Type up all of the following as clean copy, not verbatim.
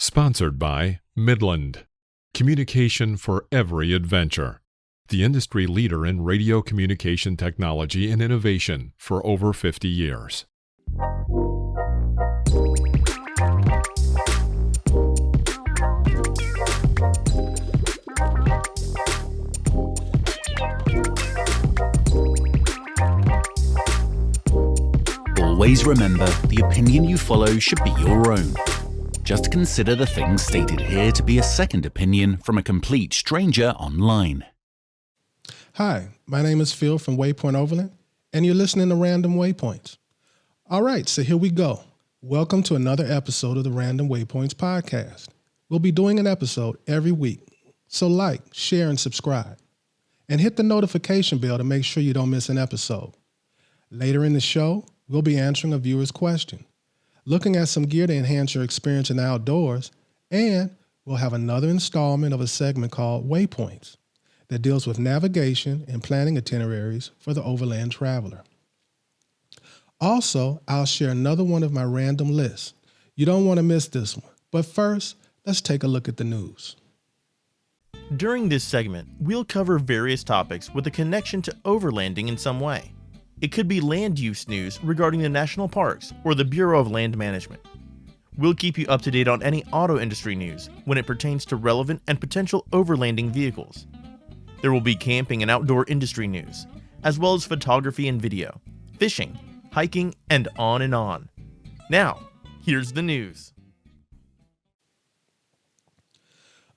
Sponsored by Midland. Communication for every adventure. The industry leader in radio communication technology and innovation for over 50 years. Always remember, the opinion you follow should be your own. Just consider the things stated here to be a second opinion from a complete stranger online. Hi, my name is Phil from Waypoint Overland, and you're listening to Random Waypoints. All right, so here we go. Welcome to another episode of the Random Waypoints podcast. We'll be doing an episode every week, so like, share, and subscribe. And hit the notification bell to make sure you don't miss an episode. Later in the show, we'll be answering a viewer's question, looking at some gear to enhance your experience in the outdoors, and we'll have another installment of a segment called Waypoints that deals with navigation and planning itineraries for the overland traveler. Also, I'll share another one of my random lists. You don't want to miss this one. But first, let's take a look at the news. During this segment, we'll cover various topics with a connection to overlanding in some way. It could be land use news regarding the national parks or the Bureau of Land Management. We'll keep you up to date on any auto industry news when it pertains to relevant and potential overlanding vehicles. There will be camping and outdoor industry news, as well as photography and video, fishing, hiking, and on and on. Now, here's the news.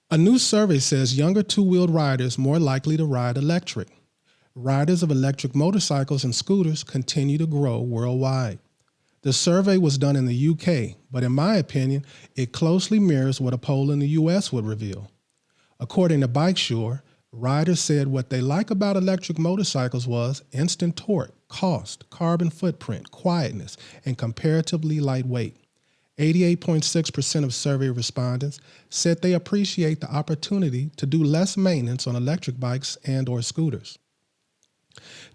A new survey says younger two-wheeled riders more likely to ride electric. Riders of electric motorcycles and scooters continue to grow worldwide. The survey was done in the UK, but in my opinion, it closely mirrors what a poll in the US would reveal. According to BikeSure, riders said what they like about electric motorcycles was instant torque, cost, carbon footprint, quietness, and comparatively lightweight. 88.6% of survey respondents said they appreciate the opportunity to do less maintenance on electric bikes and/or scooters.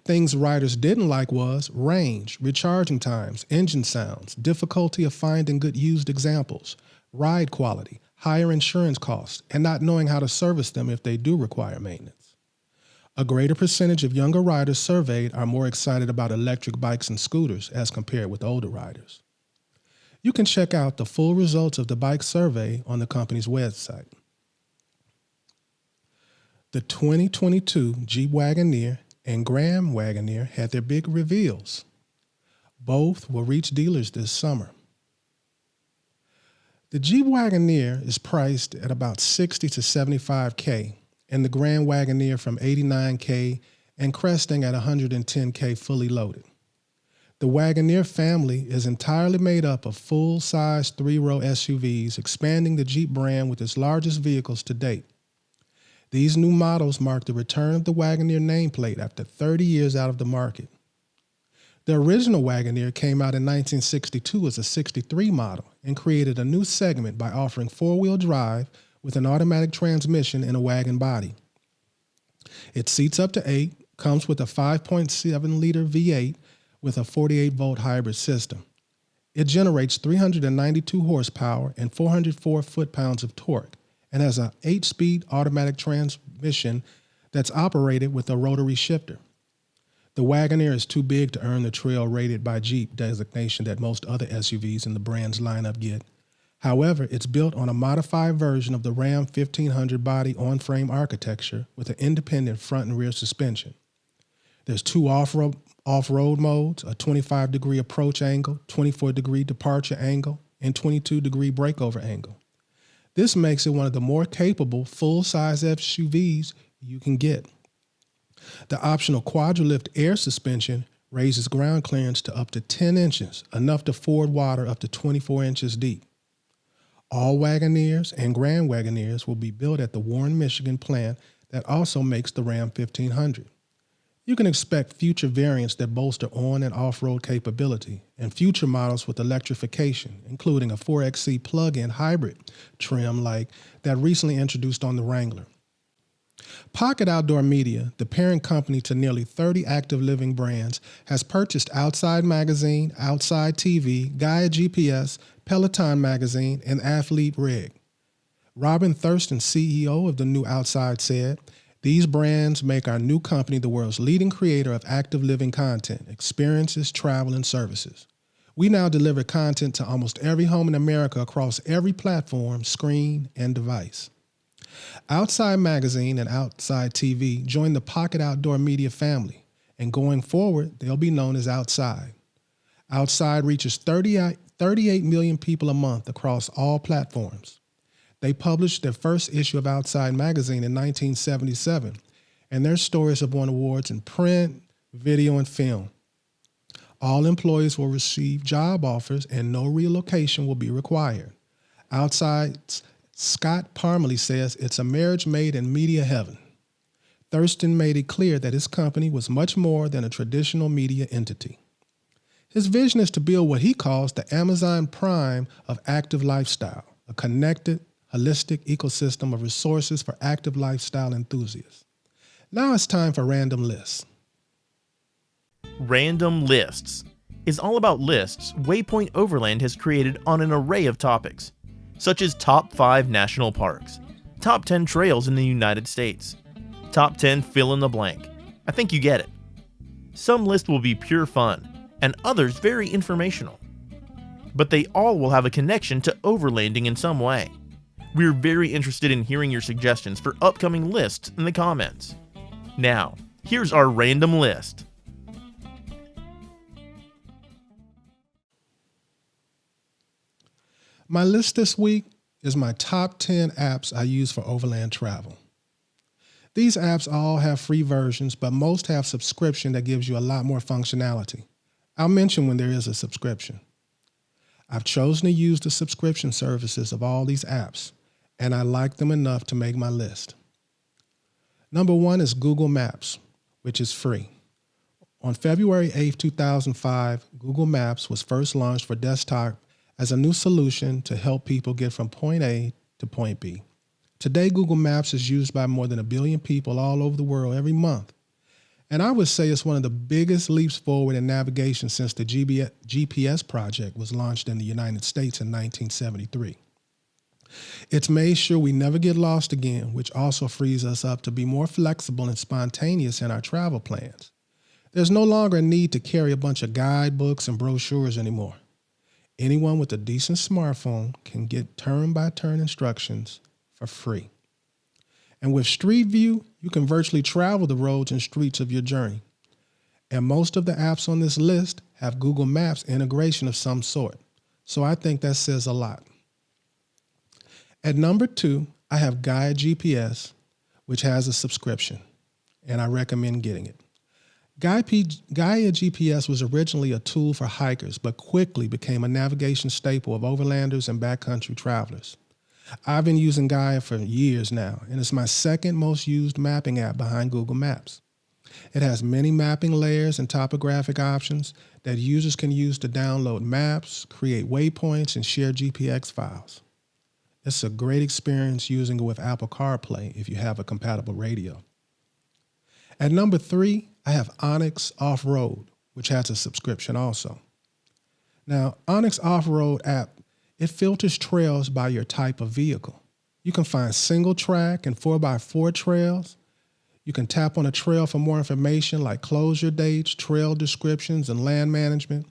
Things riders didn't like was range, recharging times, engine sounds, difficulty of finding good used examples, ride quality, higher insurance costs, and not knowing how to service them if they do require maintenance. A greater percentage of younger riders surveyed are more excited about electric bikes and scooters as compared with older riders. You can check out the full results of the bike survey on the company's website. The 2022 Jeep Wagoneer and Grand Wagoneer had their big reveals. Both will reach dealers this summer. The Jeep Wagoneer is priced at about $60 to $75K, and the Grand Wagoneer from $89K and cresting at $110K fully loaded. The Wagoneer family is entirely made up of full-size three-row SUVs, expanding the Jeep brand with its largest vehicles to date. These new models mark the return of the Wagoneer nameplate after 30 years out of the market. The original Wagoneer came out in 1962 as a 63 model and created a new segment by offering four-wheel drive with an automatic transmission and a wagon body. It seats up to 8, comes with a 5.7-liter V8 with a 48-volt hybrid system. It generates 392 horsepower and 404 foot-pounds of torque, and has an 8-speed automatic transmission that's operated with a rotary shifter. The Wagoneer is too big to earn the Trail Rated by Jeep designation that most other SUVs in the brand's lineup get. However, it's built on a modified version of the Ram 1500 body on-frame architecture with an independent front and rear suspension. There's 2 off-road modes, a 25-degree approach angle, 24-degree departure angle, and 22-degree breakover angle. This makes it one of the more capable full-size SUVs you can get. The optional Quadralift air suspension raises ground clearance to up to 10 inches, enough to ford water up to 24 inches deep. All Wagoneers and Grand Wagoneers will be built at the Warren, Michigan plant that also makes the Ram 1500. You can expect future variants that bolster on- and off-road capability, and future models with electrification, including a 4XC plug-in hybrid trim like that recently introduced on the Wrangler. Pocket Outdoor Media, the parent company to nearly 30 active living brands, has purchased Outside Magazine, Outside TV, Gaia GPS, Peloton Magazine, and Athlete Rig. Robin Thurston, CEO of the New Outside, said, "These brands make our new company the world's leading creator of active living content, experiences, travel, and services. We now deliver content to almost every home in America across every platform, screen, and device." Outside Magazine and Outside TV joined the Pocket Outdoor Media family, and going forward, they'll be known as Outside. Outside reaches 38 million people a month across all platforms. They published their first issue of Outside Magazine in 1977, and their stories have won awards in print, video, and film. All employees will receive job offers and no relocation will be required. Outside's Scott Parmalee says it's a marriage made in media heaven. Thurston made it clear that his company was much more than a traditional media entity. His vision is to build what he calls the Amazon Prime of active lifestyle, a connected, holistic ecosystem of resources for active lifestyle enthusiasts. Now it's time for Random Lists. Random Lists is all about lists Waypoint Overland has created on an array of topics, such as top 5 national parks, top 10 trails in the United States, top 10 fill in the blank. I think you get it. Some lists will be pure fun, and others very informational. But they all will have a connection to overlanding in some way. We're very interested in hearing your suggestions for upcoming lists in the comments. Now, here's our random list. My list this week is my top 10 apps I use for overland travel. These apps all have free versions, but most have subscription that gives you a lot more functionality. I'll mention when there is a subscription. I've chosen to use the subscription services of all these apps, and I like them enough to make my list. Number 1 is Google Maps, which is free. On February 8, 2005, Google Maps was first launched for desktop as a new solution to help people get from point A to point B. Today, Google Maps is used by more than 1 billion people all over the world every month. And I would say it's one of the biggest leaps forward in navigation since the GPS project was launched in the United States in 1973. It's made sure we never get lost again, which also frees us up to be more flexible and spontaneous in our travel plans. There's no longer a need to carry a bunch of guidebooks and brochures anymore. Anyone with a decent smartphone can get turn-by-turn instructions for free. And with Street View, you can virtually travel the roads and streets of your journey. And most of the apps on this list have Google Maps integration of some sort. So I think that says a lot. At number 2, I have Gaia GPS, which has a subscription, and I recommend getting it. Gaia GPS was originally a tool for hikers, but quickly became a navigation staple of overlanders and backcountry travelers. I've been using Gaia for years now, and it's my second most used mapping app behind Google Maps. It has many mapping layers and topographic options that users can use to download maps, create waypoints, and share GPX files. It's a great experience using it with Apple CarPlay if you have a compatible radio. At number 3, I have NOCS Off-Road, which has a subscription also. Now, NOCS Off-Road app, it filters trails by your type of vehicle. You can find single track and 4x4 trails. You can tap on a trail for more information like closure dates, trail descriptions, and land management.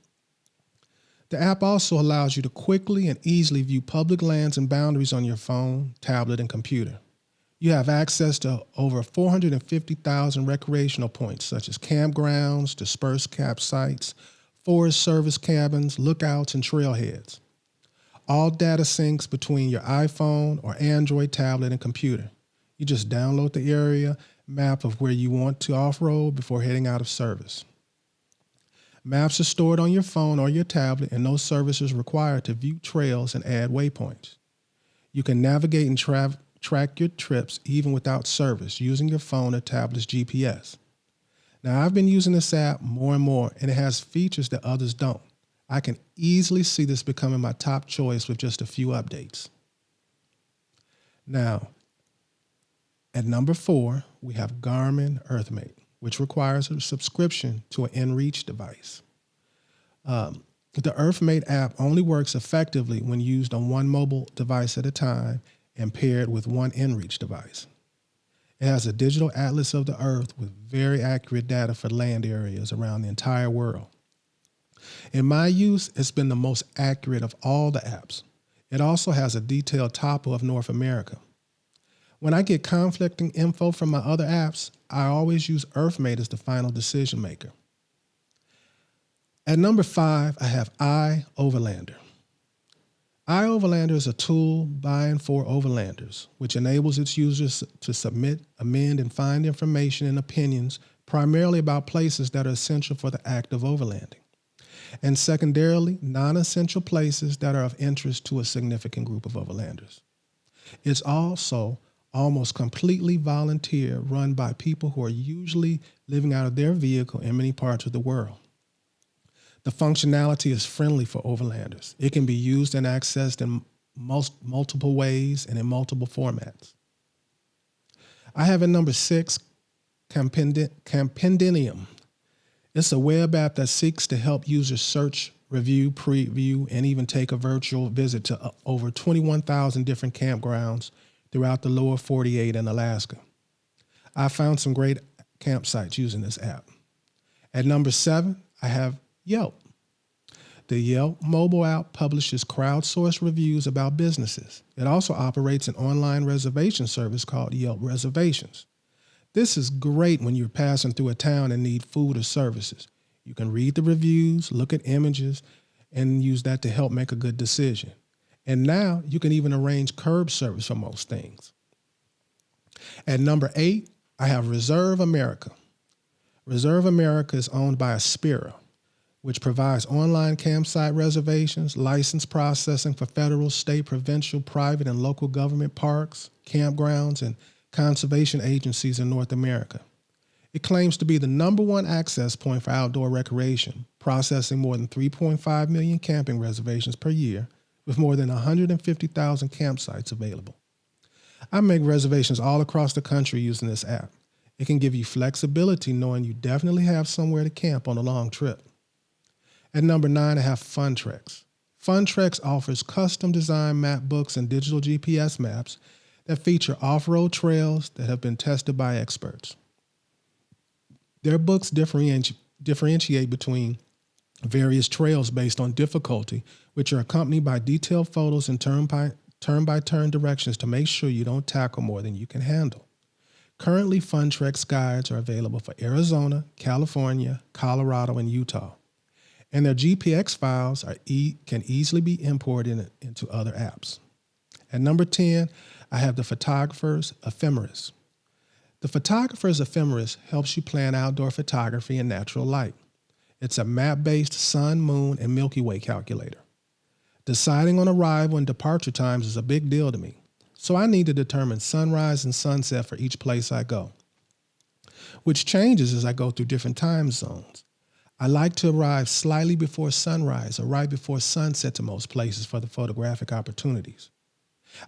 The app also allows you to quickly and easily view public lands and boundaries on your phone, tablet, and computer. You have access to over 450,000 recreational points, such as campgrounds, dispersed campsites, Forest Service cabins, lookouts, and trailheads. All data syncs between your iPhone or Android tablet and computer. You just download the area map of where you want to off-road before heading out of service. Maps are stored on your phone or your tablet, and no service is required to view trails and add waypoints. You can navigate and track your trips even without service using your phone or tablet's GPS. Now, I've been using this app more and more, and it has features that others don't. I can easily see this becoming my top choice with just a few updates. Now, at number 4, we have Garmin EarthMate, which requires a subscription to an inReach device. The EarthMate app only works effectively when used on one mobile device at a time, and paired with one inReach device. It has a digital atlas of the Earth with very accurate data for land areas around the entire world. In my use, it's been the most accurate of all the apps. It also has a detailed topo of North America. When I get conflicting info from my other apps, I always use EarthMate as the final decision maker. At number 5, I have iOverlander. iOverlander is a tool by and for overlanders, which enables its users to submit, amend, and find information and opinions primarily about places that are essential for the act of overlanding, and secondarily, non-essential places that are of interest to a significant group of overlanders. It's also almost completely volunteer, run by people who are usually living out of their vehicle in many parts of the world. The functionality is friendly for overlanders. It can be used and accessed in multiple ways and in multiple formats. I have at number 6, Compendium. It's a web app that seeks to help users search, review, preview, and even take a virtual visit to over 21,000 different campgrounds throughout the lower 48 and Alaska. I found some great campsites using this app. At number 7, I have Yelp. The Yelp mobile app publishes crowdsourced reviews about businesses. It also operates an online reservation service called Yelp Reservations. This is great when you're passing through a town and need food or services. You can read the reviews, look at images, and use that to help make a good decision. And now you can even arrange curb service for most things. At number 8, I have Reserve America. Reserve America is owned by Aspira, which provides online campsite reservations, license processing for federal, state, provincial, private, and local government parks, campgrounds, and conservation agencies in North America. It claims to be the number 1 access point for outdoor recreation, processing more than 3.5 million camping reservations per year, with more than 150,000 campsites available. I make reservations all across the country using this app. It can give you flexibility knowing you definitely have somewhere to camp on a long trip. At number 9, I have Funtrex. Funtrex offers custom design map books and digital GPS maps that feature off-road trails that have been tested by experts. Their books differentiate between various trails based on difficulty, which are accompanied by detailed photos and turn-by-turn directions to make sure you don't tackle more than you can handle. Currently, Funtrex guides are available for Arizona, California, Colorado, and Utah, and their GPX files can easily be imported into other apps. At number 10, I have the Photographer's Ephemeris. The Photographer's Ephemeris helps you plan outdoor photography in natural light. It's a map-based sun, moon, and Milky Way calculator. Deciding on arrival and departure times is a big deal to me, so I need to determine sunrise and sunset for each place I go, which changes as I go through different time zones. I like to arrive slightly before sunrise or right before sunset to most places for the photographic opportunities.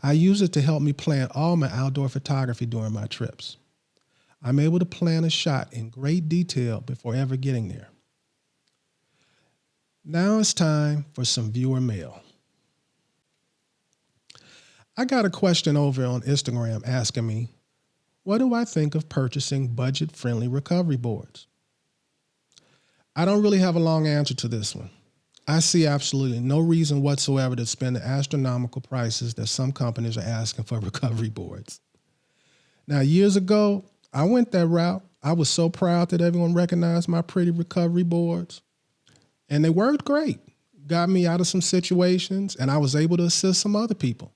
I use it to help me plan all my outdoor photography during my trips. I'm able to plan a shot in great detail before ever getting there. Now it's time for some viewer mail. I got a question over on Instagram asking me, what do I think of purchasing budget-friendly recovery boards? I don't really have a long answer to this one. I see absolutely no reason whatsoever to spend the astronomical prices that some companies are asking for recovery boards. Now, years ago, I went that route. I was so proud that everyone recognized my pretty recovery boards. And they worked great. Got me out of some situations, and I was able to assist some other people.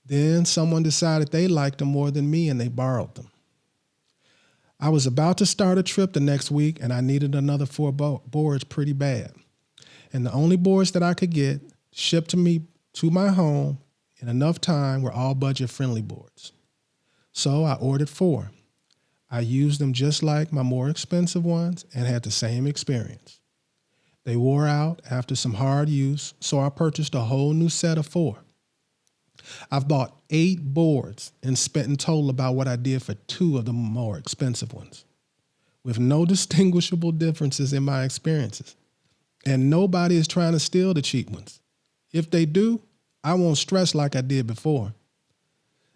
Then someone decided they liked them more than me, and they borrowed them. I was about to start a trip the next week, and I needed another 4 boards pretty bad. And the only boards that I could get shipped to me to my home in enough time were all budget-friendly boards. So I ordered 4. I used them just like my more expensive ones and had the same experience. They wore out after some hard use, so I purchased a whole new set of 4. I've bought 8 boards and spent in total about what I did for 2 of the more expensive ones, with no distinguishable differences in my experiences. And nobody is trying to steal the cheap ones. If they do, I won't stress like I did before.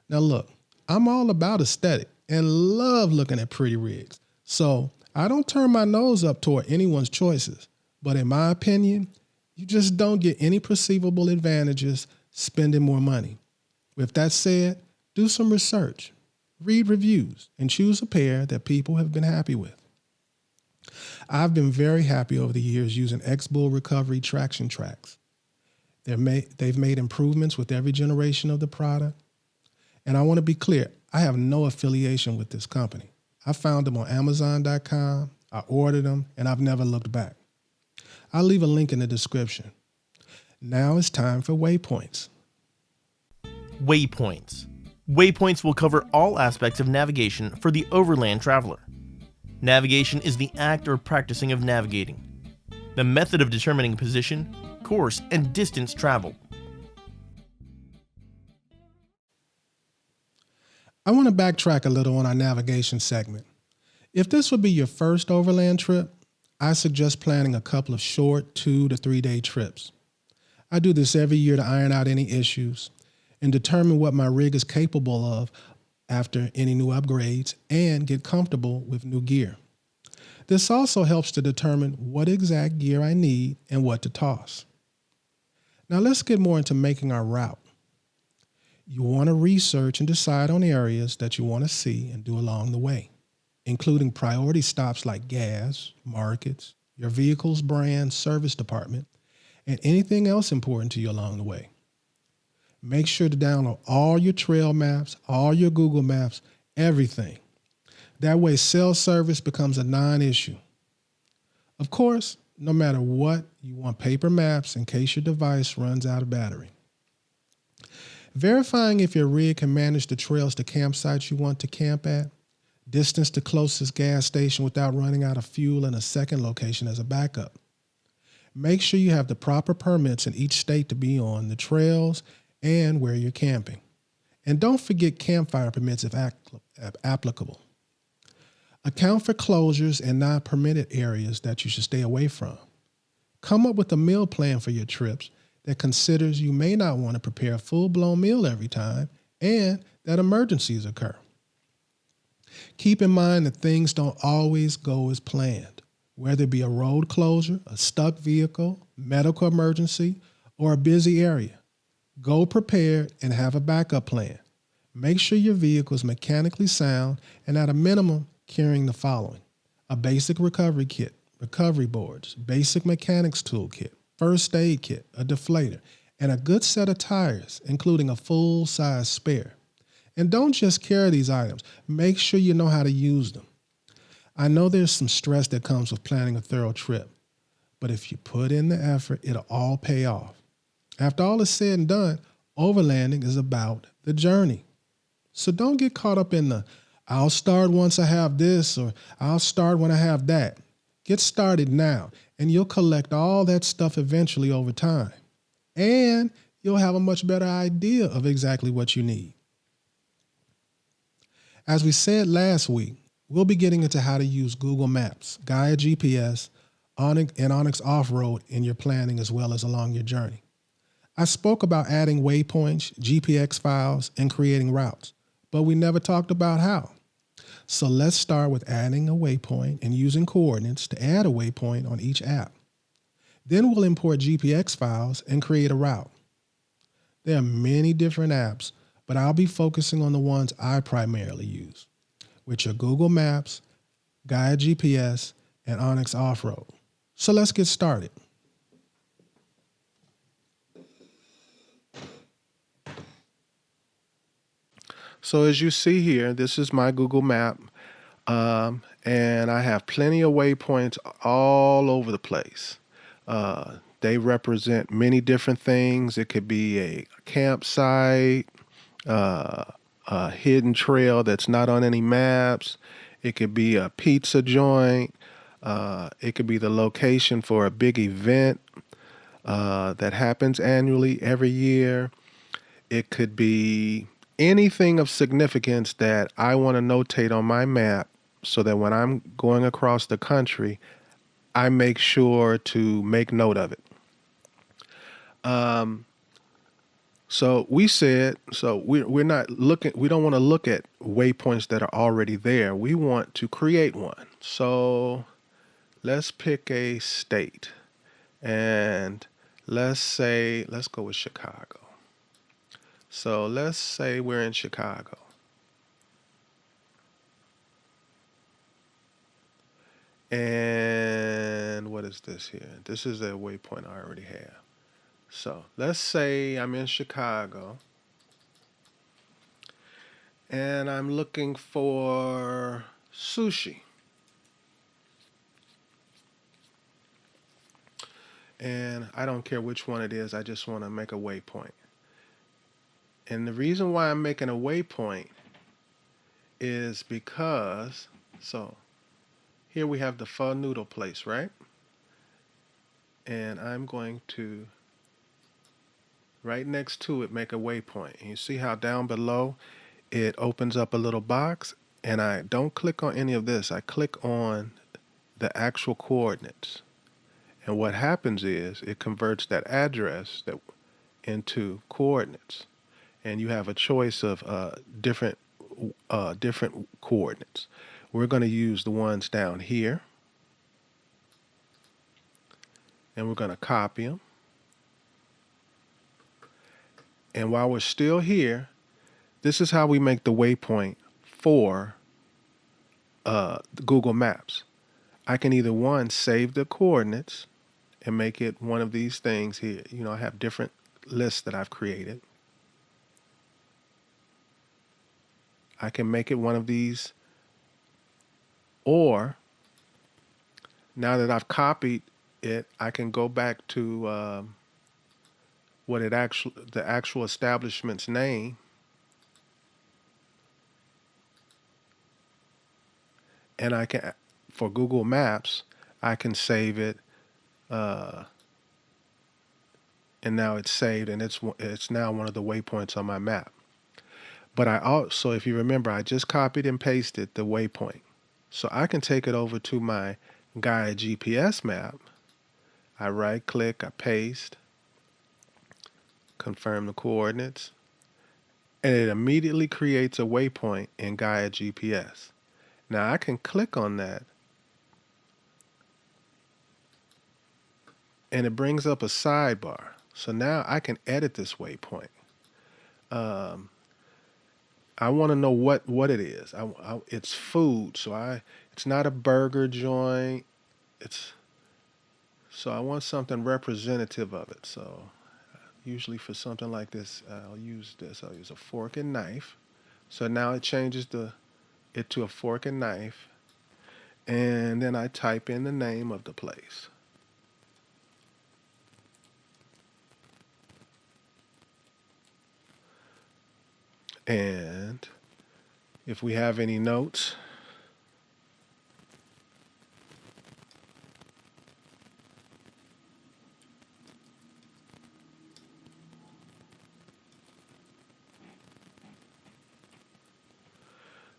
Now look, I'm all about aesthetic and love looking at pretty rigs. So I don't turn my nose up toward anyone's choices. But in my opinion, you just don't get any perceivable advantages spending more money. With that said, do some research, read reviews, and choose a pair that people have been happy with. I've been very happy over the years using X-Bull recovery traction tracks. They've made improvements with every generation of the product. And I want to be clear, I have no affiliation with this company. I found them on Amazon.com, I ordered them, and I've never looked back. I'll leave a link in the description. Now it's time for Waypoints. Waypoints. Waypoints will cover all aspects of navigation for the overland traveler. Navigation is the act or practicing of navigating, the method of determining position, course, and distance traveled. I want to backtrack a little on our navigation segment. If this would be your first overland trip, I suggest planning a couple of short 2 to 3 day trips. I do this every year to iron out any issues and determine what my rig is capable of after any new upgrades and get comfortable with new gear. This also helps to determine what exact gear I need and what to toss. Now let's get more into making our route. You want to research and decide on areas that you want to see and do along the way, including priority stops like gas, markets, your vehicle's brand, service department, and anything else important to you along the way. Make sure to download all your trail maps, all your Google Maps, everything. That way cell service becomes a non-issue. Of course, no matter what, you want paper maps in case your device runs out of battery. Verifying if your rig can manage the trails to campsites you want to camp at, distance to closest gas station without running out of fuel in a second location as a backup. Make sure you have the proper permits in each state to be on the trails and where you're camping. And don't forget campfire permits if applicable. Account for closures and non-permitted areas that you should stay away from. Come up with a meal plan for your trips that considers you may not want to prepare a full-blown meal every time and that emergencies occur. Keep in mind that things don't always go as planned, whether it be a road closure, a stuck vehicle, medical emergency, or a busy area. Go prepared and have a backup plan. Make sure your vehicle is mechanically sound and at a minimum carrying the following: a basic recovery kit, recovery boards, basic mechanics toolkit, first aid kit, a deflator, and a good set of tires, including a full-size spare. And don't just carry these items. Make sure you know how to use them. I know there's some stress that comes with planning a thorough trip, but if you put in the effort, it'll all pay off. After all is said and done, overlanding is about the journey. So don't get caught up in the, I'll start once I have this, or I'll start when I have that. Get started now, and you'll collect all that stuff eventually over time. And you'll have a much better idea of exactly what you need. As we said last week, we'll be getting into how to use Google Maps, Gaia GPS, and NOCS Off-Road in your planning as well as along your journey. I spoke about adding waypoints, GPX files, and creating routes, but we never talked about how. So let's start with adding a waypoint and using coordinates to add a waypoint on each app. Then we'll import GPX files and create a route. There are many different apps, but I'll be focusing on the ones I primarily use, which are Google Maps, Gaia GPS, and NOCS Off-Road. So let's get started. So as you see here, this is my Google map, and I have plenty of waypoints all over the place. They represent many different things. It could be a campsite, a hidden trail that's not on any maps. It could be a pizza joint. It could be the location for a big event that happens annually every year. It could be anything of significance that I want to notate on my map so that when I'm going across the country, I make sure to make note of it. So we said, so we're not looking, we don't want to look at waypoints that are already there. We want to create one. So let's pick a state, and let's go with Chicago. So let's say we're in Chicago. And what is this here? This is a waypoint I already have. So let's say I'm in Chicago and I'm looking for sushi. And I don't care which one it is, I just want to make a waypoint. And the reason why I'm making a waypoint is because, so here we have the pho noodle place, right? And I'm going to, right next to it, make a waypoint. And you see how down below it opens up a little box, and I don't click on any of this. I click on the actual coordinates. And what happens is it converts that address into coordinates. And you have a choice of different coordinates. We're going to use the ones down here. And we're going to copy them. And while we're still here, this is how we make the waypoint for Google Maps. I can either, one, save the coordinates and make it one of these things here. You know, I have different lists that I've created. I can make it one of these, or now that I've copied it, I can go back to the actual establishment's name, and I can, for Google Maps, I can save it, and now it's saved, and it's now one of the waypoints on my map. But I also, if you remember, I just copied and pasted the waypoint, so I can take it over to my Gaia GPS map. I right-click, I paste, confirm the coordinates, and it immediately creates a waypoint in Gaia GPS. Now I can click on that, and it brings up a sidebar. So now I can edit this waypoint. I want to know what it is. It's food, so it's not a burger joint. So I want something representative of it. So usually for something like this, I'll use this. I'll use a fork and knife. So now it changes it to a fork and knife, and then I type in the name of the place. And if we have any notes,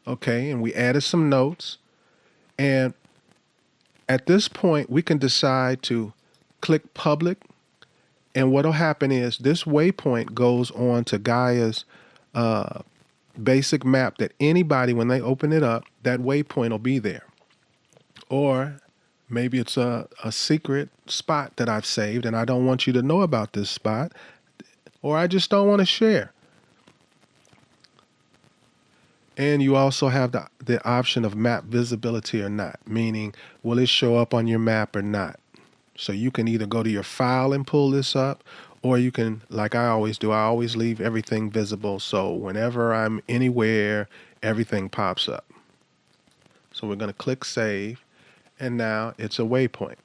okay, and we added some notes, and at this point we can decide to click public, and what'll happen is this waypoint goes on to Gaia's basic map, that anybody, when they open it up, that waypoint will be there. Or maybe it's a secret spot that I've saved and I don't want you to know about this spot, or I just don't want to share. And you also have the option of map visibility or not, meaning will it show up on your map or not. So you can either go to your file and pull this up, or you can, like I always do, I always leave everything visible. So whenever I'm anywhere, everything pops up. So we're going to click save, and now it's a waypoint.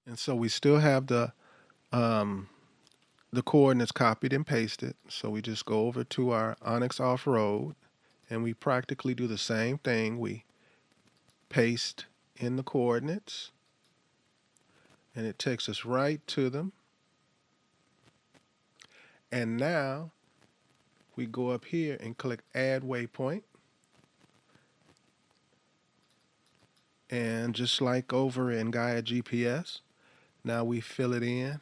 And so we still have the coordinates copied and pasted. So we just go over to our NOCS off-road, and we practically do the same thing. We paste in the coordinates, and it takes us right to them. And now we go up here and click add waypoint. And just like over in Gaia GPS, now we fill it in.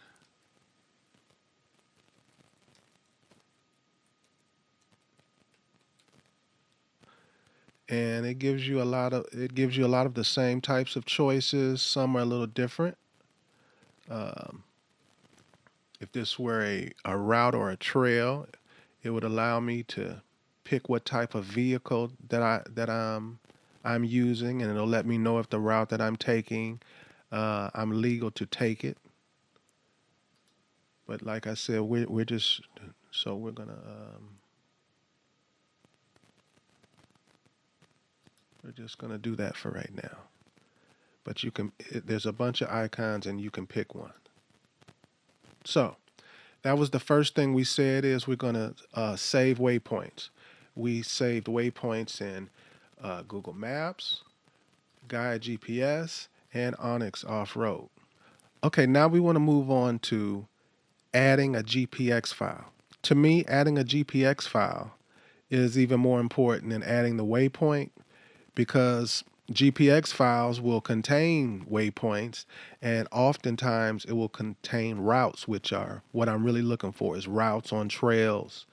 and it gives you a lot of the same types of choices. Some are a little different. If this were a route or a trail, it would allow me to pick what type of vehicle I'm using, and it'll let me know if the route that I'm taking, I'm legal to take it. But like I said, we're just so we're gonna we're just gonna do that for right now. But there's a bunch of icons, and you can pick one. So that was the first thing we said, is we're going to save waypoints. We saved waypoints in Google Maps, Gaia GPS, and NOCS Off-Road. Okay, now we want to move on to adding a GPX file. To me, adding a GPX file is even more important than adding the waypoint, because GPX files will contain waypoints, and oftentimes it will contain routes, which are what I'm really looking for, is routes on trails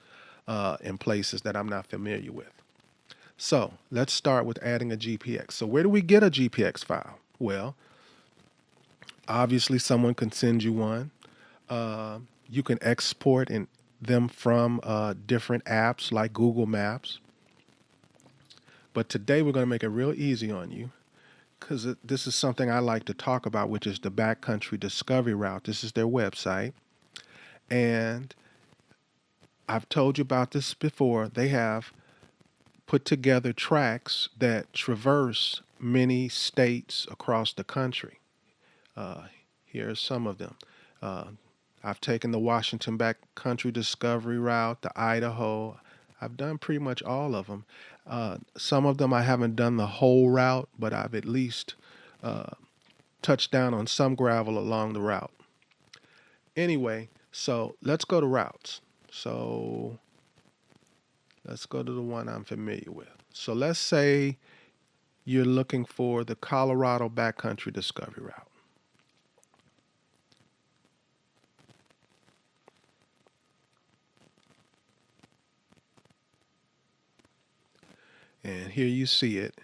in places that I'm not familiar with. So let's start with adding a GPX. So where do we get a GPX file? Well, obviously someone can send you one. You can export them from different apps like Google Maps. But today we're going to make it real easy on you, because this is something I like to talk about, which is the Backcountry Discovery Route. This is their website. And I've told you about this before. They have put together tracks that traverse many states across the country. Here are some of them. I've taken the Washington Backcountry Discovery Route, the Idaho. I've done pretty much all of them. Some of them I haven't done the whole route, but I've at least touched down on some gravel along the route. Anyway, so let's go to routes. So let's go to the one I'm familiar with. So let's say you're looking for the Colorado Backcountry Discovery Route. And here you see it.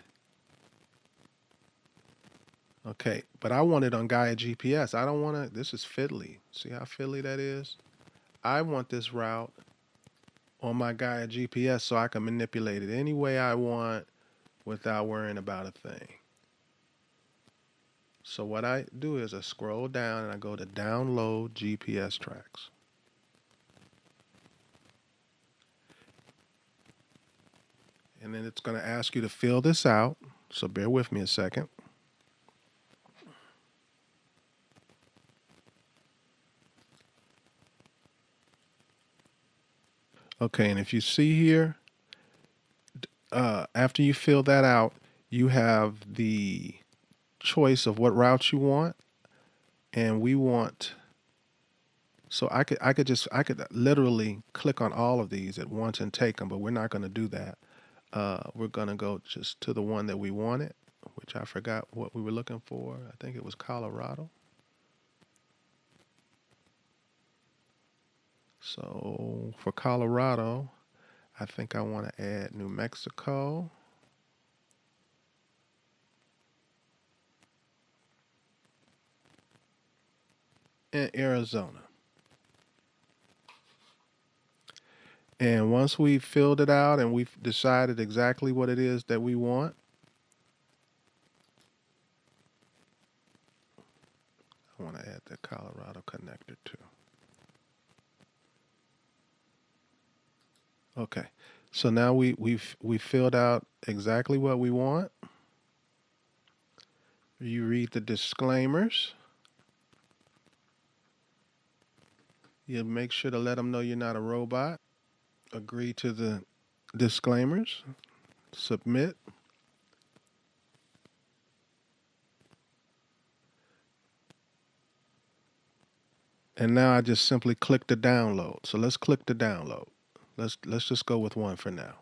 Okay, but I want it on Gaia GPS. I don't want to, this is fiddly. See how fiddly that is? I want this route on my Gaia GPS so I can manipulate it any way I want without worrying about a thing. So what I do is I scroll down and I go to download GPS tracks. And then it's going to ask you to fill this out. So bear with me a second. Okay, and if you see here, after you fill that out, you have the choice of what route you want. And we want, so I could literally click on all of these at once and take them, but we're not going to do that. We're going to go just to the one that we wanted, which I forgot what we were looking for. I think it was Colorado. So for Colorado, I think I want to add New Mexico. And Arizona. And once we've filled it out and we've decided exactly what it is that we want, I want to add the Colorado connector too. Okay, so now we've filled out exactly what we want. You read the disclaimers. You make sure to let them know you're not a robot. Agree to the disclaimers. Submit. And now I just simply click the download. So let's click the download. Let's just go with one for now.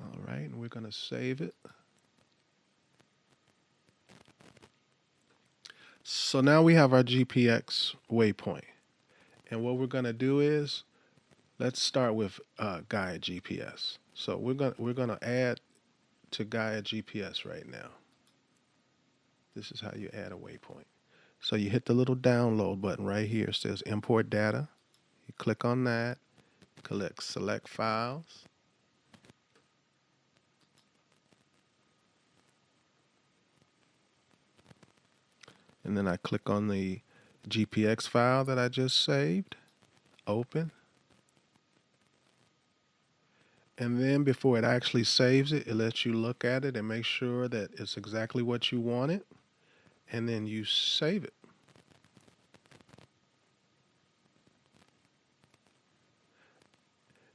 All right, and we're going to save it. So now we have our GPX waypoint. And what we're going to do is, let's start with Gaia GPS. So we're gonna add to Gaia GPS right now. This is how you add a waypoint. So you hit the little download button right here. It says import data. You click on that, select files. And then I click on the GPX file that I just saved, open. And then before it actually saves it, it lets you look at it and make sure that it's exactly what you wanted. And then you save it.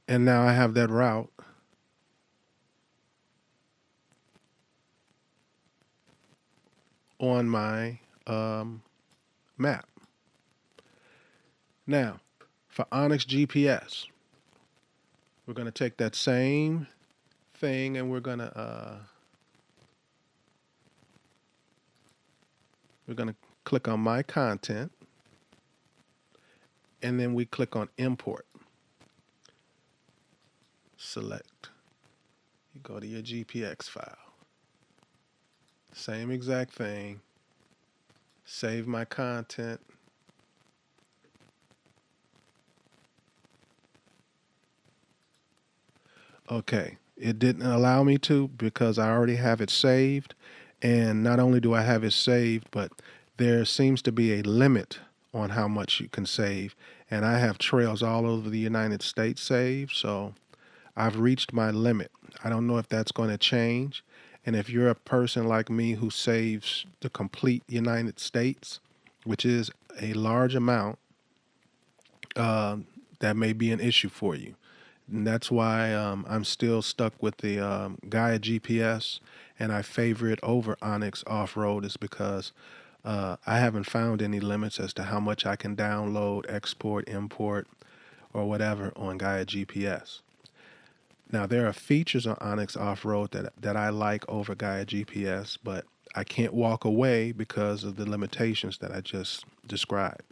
And now I have that route on my map. Now, for NOCS GPS, we're going to take that same thing and we're going to click on My Content, and then we click on Import. Select. You go to your GPX file. Same exact thing. Save my content. Okay, it didn't allow me to because I already have it saved. And not only do I have it saved, but there seems to be a limit on how much you can save. And I have trails all over the United States saved, so I've reached my limit. I don't know if that's going to change. And if you're a person like me who saves the complete United States, which is a large amount, that may be an issue for you. And that's why I'm still stuck with the Gaia GPS, and I favor it over NOCS Off-Road is because I haven't found any limits as to how much I can download, export, import, or whatever on Gaia GPS. Now, there are features on NOCS Off-Road that I like over Gaia GPS, but I can't walk away because of the limitations that I just described.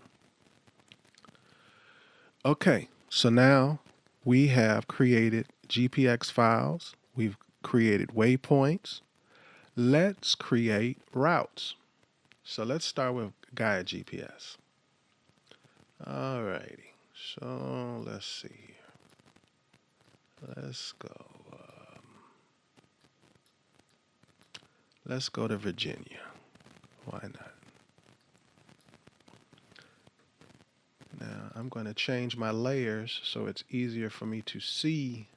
Okay, so now we have created GPX files. We've created waypoints. Let's create routes. So let's start with Gaia GPS. Alrighty, so let's see here. Let's go to Virginia. Why not? Now I'm going to change my layers so it's easier for me to see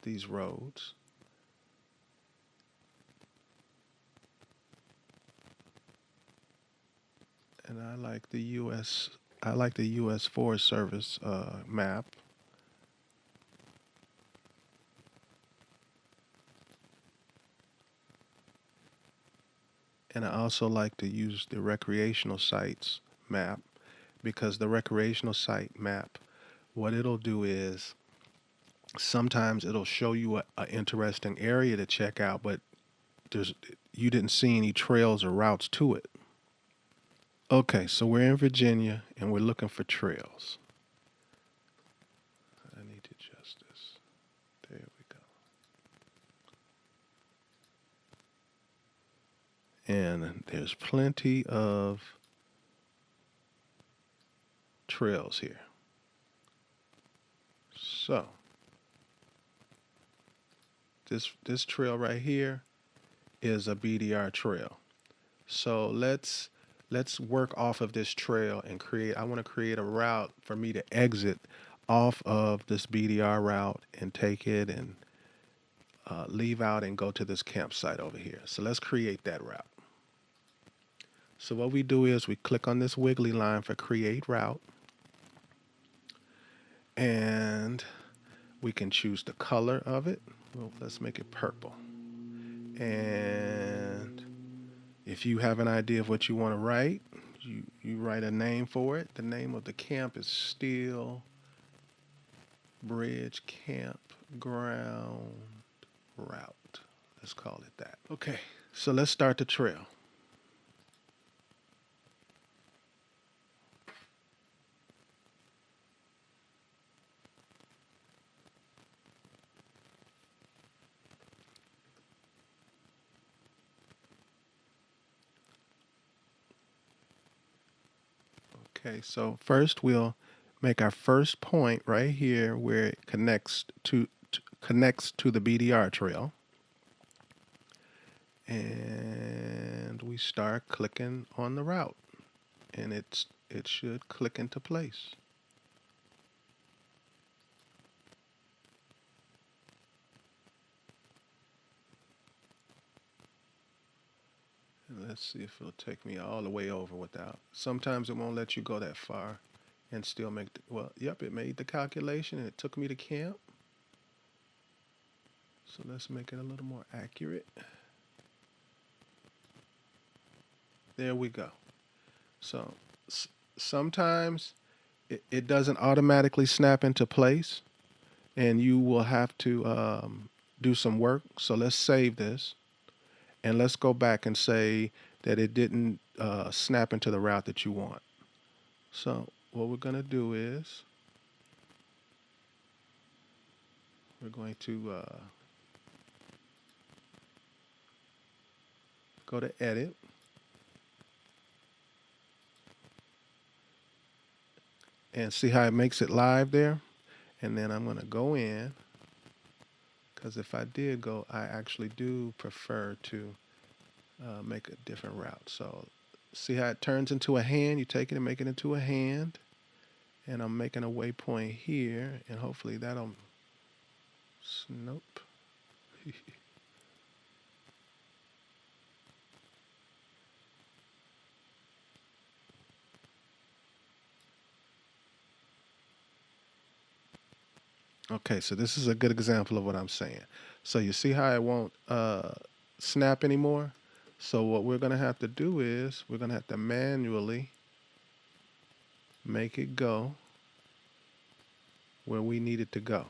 these roads. And I like the U.S. Forest Service map. And I also like to use the recreational sites map, because the recreational site map, what it'll do is sometimes it'll show you an interesting area to check out, but you didn't see any trails or routes to it. Okay, so we're in Virginia and we're looking for trails. I need to adjust this. There we go. And there's plenty of trails here. So this trail right here is a BDR trail. So let's work off of this trail and I want to create a route for me to exit off of this BDR route and take it and leave out and go to this campsite over here. So let's create that route. So what we do is we click on this wiggly line for create route, and we can choose the color of it. Well, let's make it purple. And if you have an idea of what you want to write, you write a name for it. The name of the camp is Steel Bridge Campground Route. Let's call it that. Okay, so let's start the trail. Okay, so first we'll make our first point right here where it connects to the BDR trail. And we start clicking on the route, and it should click into place. And let's see if it'll take me all the way over without. Sometimes it won't let you go that far and still make well, yep, it made the calculation and it took me to camp. So let's make it a little more accurate. There we go. So sometimes it doesn't automatically snap into place, and you will have to do some work. So let's save this, and let's go back and say that it didn't snap into the route that you want. So what we're going to do is we're going to go to Edit. And see how it makes it live there? And then I'm going to go in, because if I did go, I actually do prefer to make a different route. So see how it turns into a hand? You take it and make it into a hand. And I'm making a waypoint here, and hopefully that'll, nope. Okay, so this is a good example of what I'm saying. So you see how it won't snap anymore? So what we're going to have to do is we're going to have to manually make it go where we need it to go.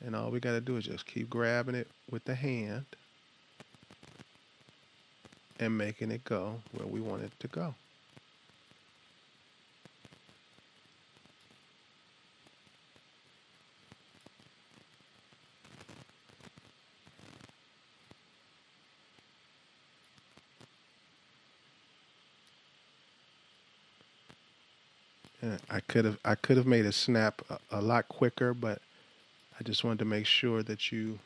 And all we got to do is just keep grabbing it with the hand and making it go where we want it to go. I could have made it snap a lot quicker, but I just wanted to make sure that you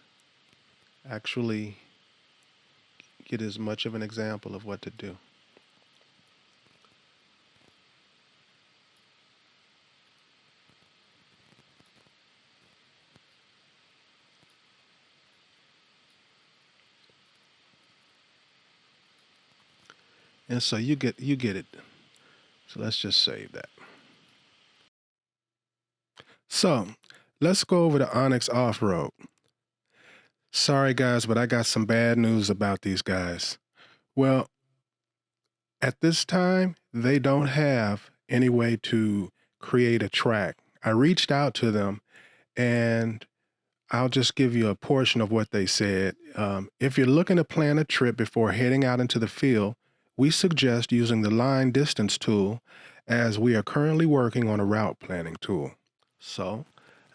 actually get as much of an example of what to do. And so you get it. So let's just save that. So let's go over to NOCS Off-Road. Sorry guys, but I got some bad news about these guys. Well, at this time, they don't have any way to create a track. I reached out to them, and I'll just give you a portion of what they said. If you're looking to plan a trip before heading out into the field, we suggest using the line distance tool, as we are currently working on a route planning tool. So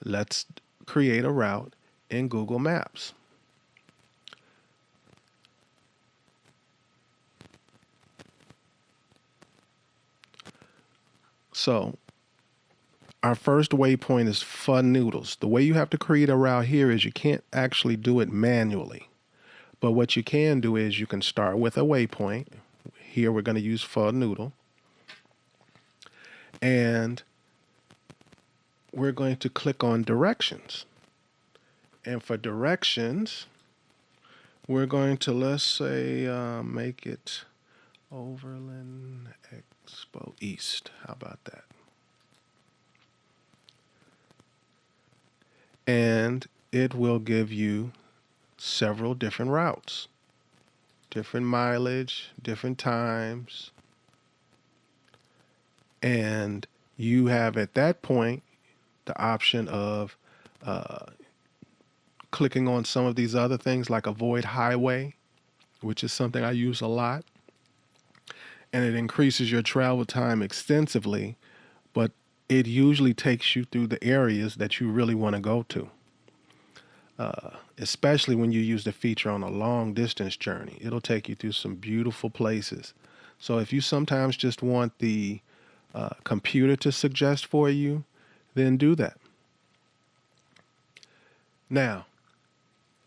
let's create a route in Google Maps. So our first waypoint is Fun Noodles. The way you have to create a route here is you can't actually do it manually. But what you can do is you can start with a waypoint. Here we're going to use Fun Noodle. And we're going to click on Directions. And for directions, we're going to, let's say, make it Overland Expo East. How about that? And it will give you several different routes, different mileage, different times. And you have at that point the option of clicking on some of these other things like avoid highway, which is something I use a lot. And it increases your travel time extensively, but it usually takes you through the areas that you really want to go to. Especially when you use the feature on a long distance journey. It'll take you through some beautiful places. So if you sometimes just want the computer to suggest for you, then do that. Now,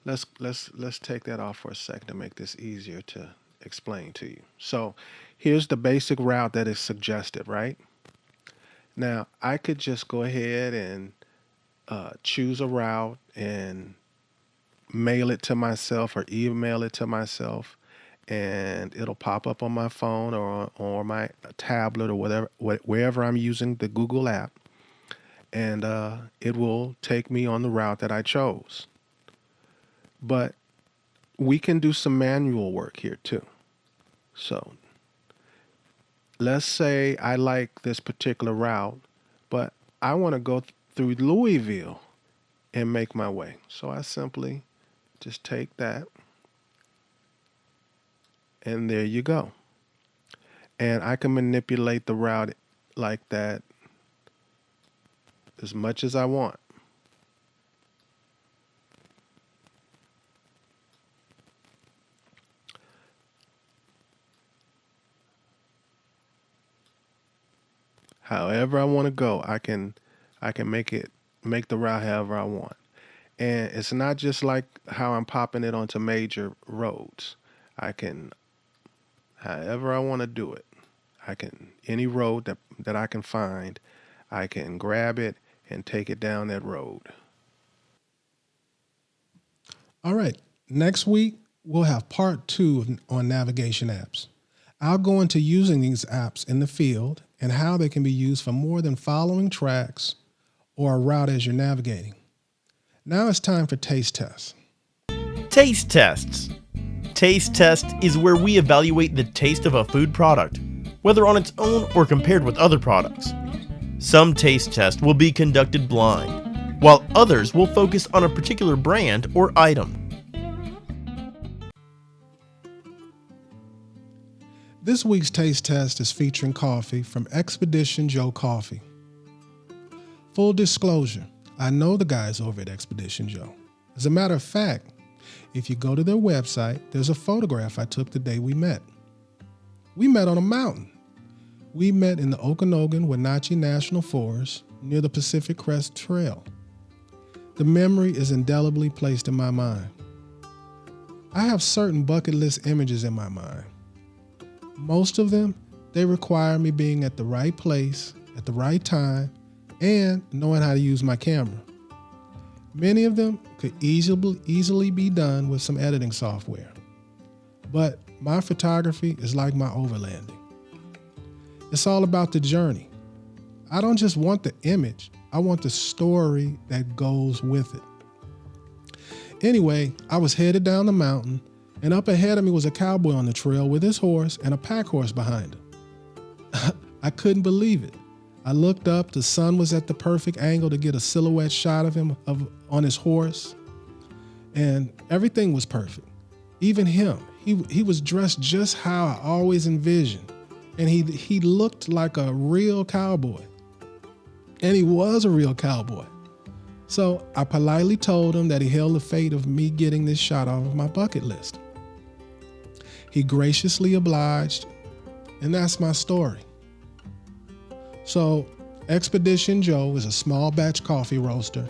let's take that off for a second to make this easier to explain to you. So here's the basic route that is suggested, right? Now, I could just go ahead and choose a route and mail it to myself or email it to myself, and it'll pop up on my phone or my tablet or whatever, wherever I'm using the Google app, and it will take me on the route that I chose. But we can do some manual work here too. So let's say I like this particular route, but I want to go through Louisville and make my way. So I simply just take that, and there you go. And I can manipulate the route like that as much as I want. However I want to go, I can make the route however I want. And it's not just like how I'm popping it onto major roads. I can, however I want to do it, any road that I can find, I can grab it and take it down that road. All right, next week we'll have part 2 on navigation apps. I'll go into using these apps in the field and how they can be used for more than following tracks or a route as you're navigating. Now it's time for taste tests. Taste tests. Taste test is where we evaluate the taste of a food product, whether on its own or compared with other products. Some taste tests will be conducted blind, while others will focus on a particular brand or item. This week's taste test is featuring coffee from Expedition Joe Coffee. Full disclosure, I know the guys over at Expedition Joe. As a matter of fact, if you go to their website, there's a photograph I took the day we met. We met on a mountain. We met in the Okanogan-Wenatchee National Forest near the Pacific Crest Trail. The memory is indelibly placed in my mind. I have certain bucket list images in my mind. Most of them, they require me being at the right place, at the right time, and knowing how to use my camera. Many of them could easily be done with some editing software. But my photography is like my overlanding. It's all about the journey. I don't just want the image, I want the story that goes with it. Anyway, I was headed down the mountain, and up ahead of me was a cowboy on the trail with his horse and a pack horse behind him. I couldn't believe it. I looked up, the sun was at the perfect angle to get a silhouette shot of him on his horse, and everything was perfect. Even him, he was dressed just how I always envisioned, and he looked like a real cowboy. And he was a real cowboy. So I politely told him that he held the fate of me getting this shot off of my bucket list. He graciously obliged, and that's my story. So, Expedition Joe is a small batch coffee roaster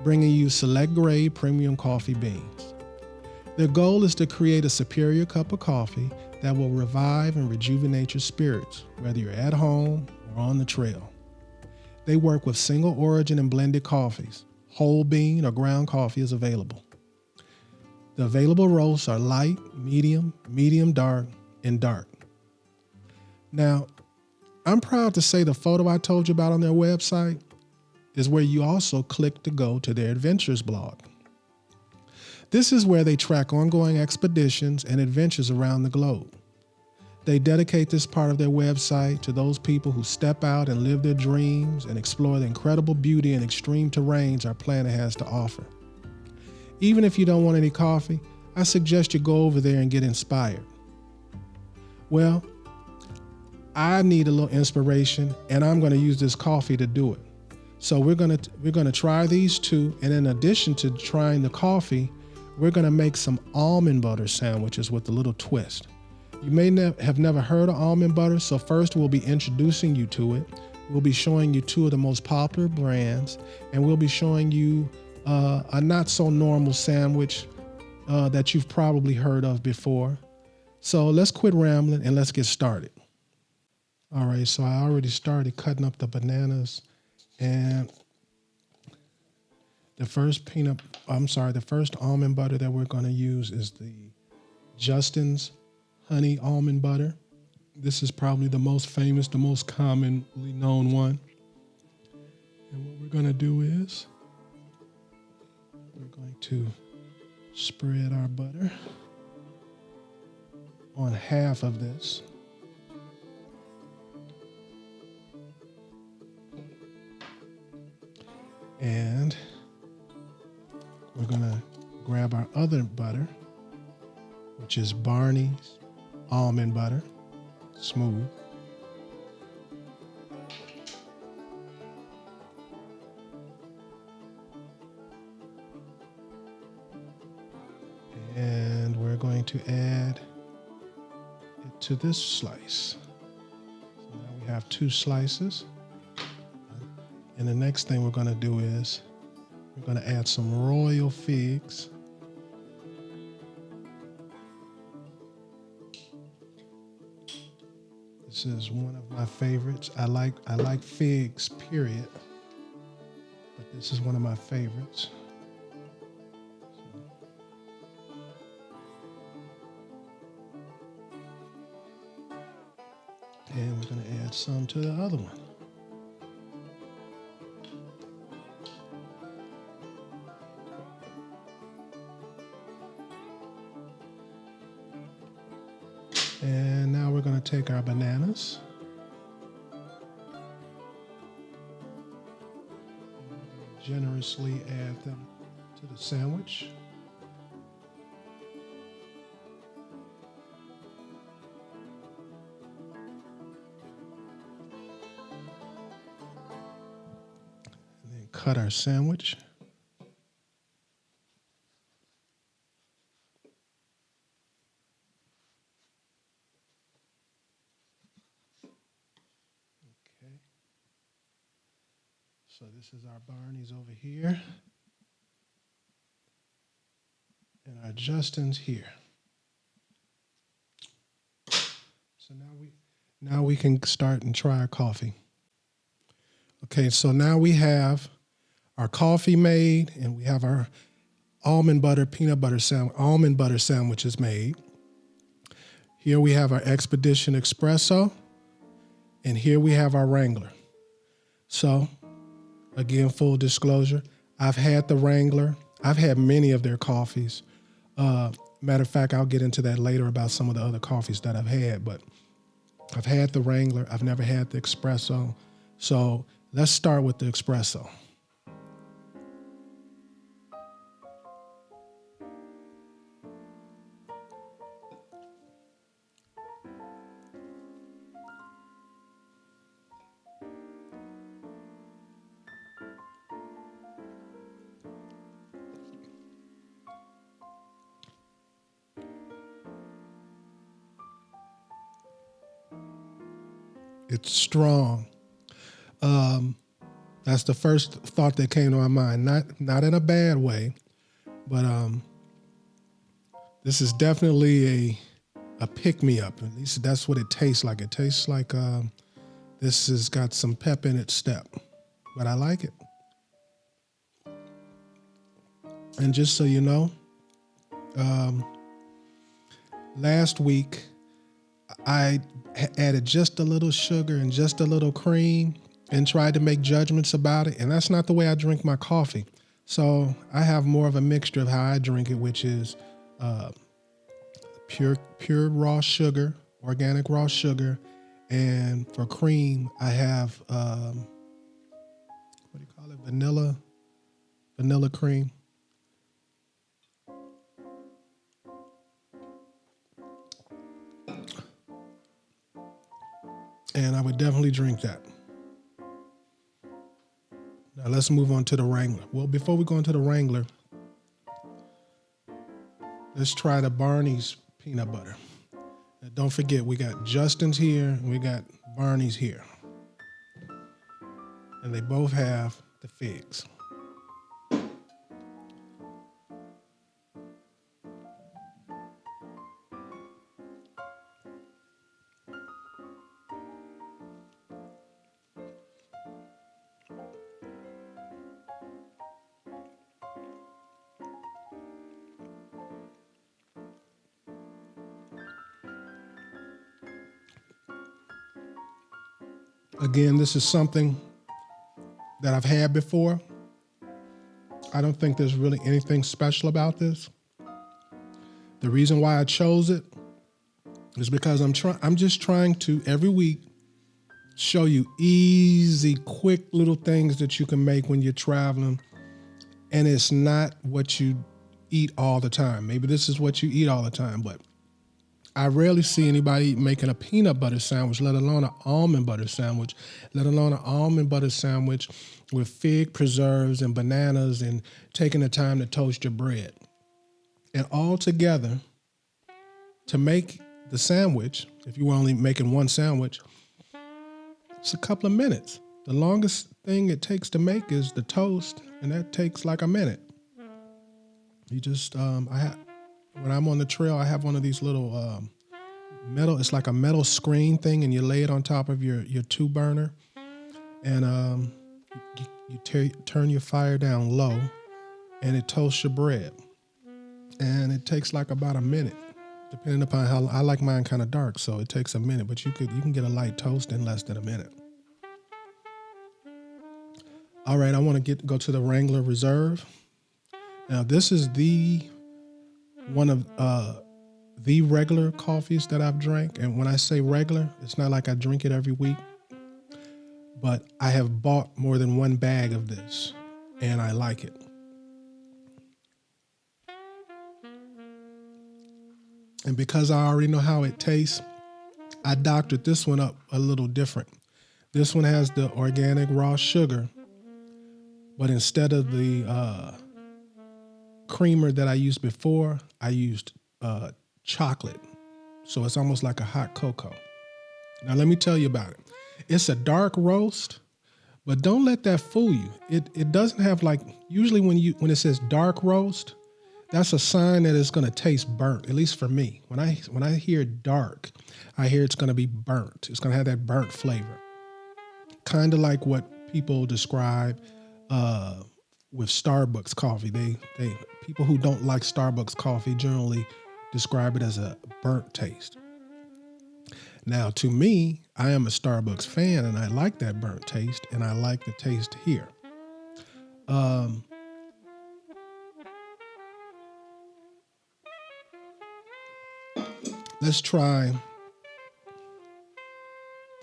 bringing you select grade premium coffee beans. Their goal is to create a superior cup of coffee that will revive and rejuvenate your spirits, whether you're at home or on the trail. They work with single origin and blended coffees. Whole bean or ground coffee is available. The available roasts are light, medium, medium dark, and dark. Now, I'm proud to say the photo I told you about on their website is where you also click to go to their adventures blog. This is where they track ongoing expeditions and adventures around the globe. They dedicate this part of their website to those people who step out and live their dreams and explore the incredible beauty and extreme terrains our planet has to offer. Even if you don't want any coffee, I suggest you go over there and get inspired. Well, I need a little inspiration, and I'm going to use this coffee to do it. So we're going to try these two, and in addition to trying the coffee, we're going to make some almond butter sandwiches with a little twist. You may have never heard of almond butter, so first we'll be introducing you to it. We'll be showing you two of the most popular brands, and we'll be showing you a not so normal sandwich that you've probably heard of before. So let's quit rambling and let's get started. All right, so I already started cutting up the bananas, and the first almond butter that we're going to use is the Justin's honey almond butter. This is probably the most famous, the most commonly known one. And what we're going to do is we're going to spread our butter on half of this. And we're going to grab our other butter, which is Barney's almond butter, smooth. And we're going to add it to this slice. So now we have two slices. And the next thing we're going to do is we're going to add some royal figs. This is one of my favorites. I like figs, period. But this is one of my favorites. And we're going to add some to the other one. And now we're going to take our bananas. Generously add them to the sandwich. And then cut our sandwich. So this is our Barney's over here, and our Justin's here. So now we can start and try our coffee. Okay, so now we have our coffee made, and we have our almond butter sandwiches made. Here we have our Expedition Espresso, and here we have our Wrangler. So, again, full disclosure, I've had the Wrangler. I've had many of their coffees. Matter of fact, I'll get into that later about some of the other coffees that I've had, but I've had the Wrangler. I've never had the Espresso. So let's start with the Espresso. It's strong. That's the first thought that came to my mind. Not in a bad way, but this is definitely a pick-me-up. At least that's what it tastes like. It tastes like this has got some pep in its step, but I like it. And just so you know, last week I added just a little sugar and just a little cream and tried to make judgments about it. And that's not the way I drink my coffee. So I have more of a mixture of how I drink it, which is pure raw sugar, organic raw sugar. And for cream, I have, what do you call it? Vanilla cream. And I would definitely drink that. Now let's move on to the Wrangler. Well, before we go into the Wrangler, let's try the Barney's peanut butter. Now don't forget, we got Justin's here and we got Barney's here. And they both have the figs. Again, this is something that I've had before. I don't think there's really anything special about this. The reason why I chose it is because I'm just trying to every week show you easy, quick little things that you can make when you're traveling. And it's not what you eat all the time. Maybe this is what you eat all the time, but I rarely see anybody making a peanut butter sandwich, let alone an almond butter sandwich, let alone an almond butter sandwich with fig preserves and bananas and taking the time to toast your bread. And all together, to make the sandwich, if you were only making one sandwich, it's a couple of minutes. The longest thing it takes to make is the toast, and that takes like a minute. You just, when I'm on the trail, I have one of these little metal, it's like a metal screen thing, and you lay it on top of your 2-burner, and you turn your fire down low, and it toasts your bread. And it takes like about a minute, depending upon how, I like mine kind of dark, so it takes a minute, but you can get a light toast in less than a minute. All right, I want to go to the Wrangler Reserve. Now, this is one of the regular coffees that I've drank. And when I say regular, it's not like I drink it every week, but I have bought more than one bag of this and I like it. And because I already know how it tastes, I doctored this one up a little different. This one has the organic raw sugar, but instead of the creamer that I used before, I used chocolate. So it's almost like a hot cocoa. Now let me tell you about it. It's a dark roast, but don't let that fool you. It doesn't have like, usually when it says dark roast, that's a sign that it's gonna taste burnt, at least for me. When I hear dark, I hear it's gonna be burnt. It's gonna have that burnt flavor. Kind of like what people describe with Starbucks coffee. They people who don't like Starbucks coffee generally describe it as a burnt taste. Now, to me, I am a Starbucks fan and I like that burnt taste and I like the taste here. Let's try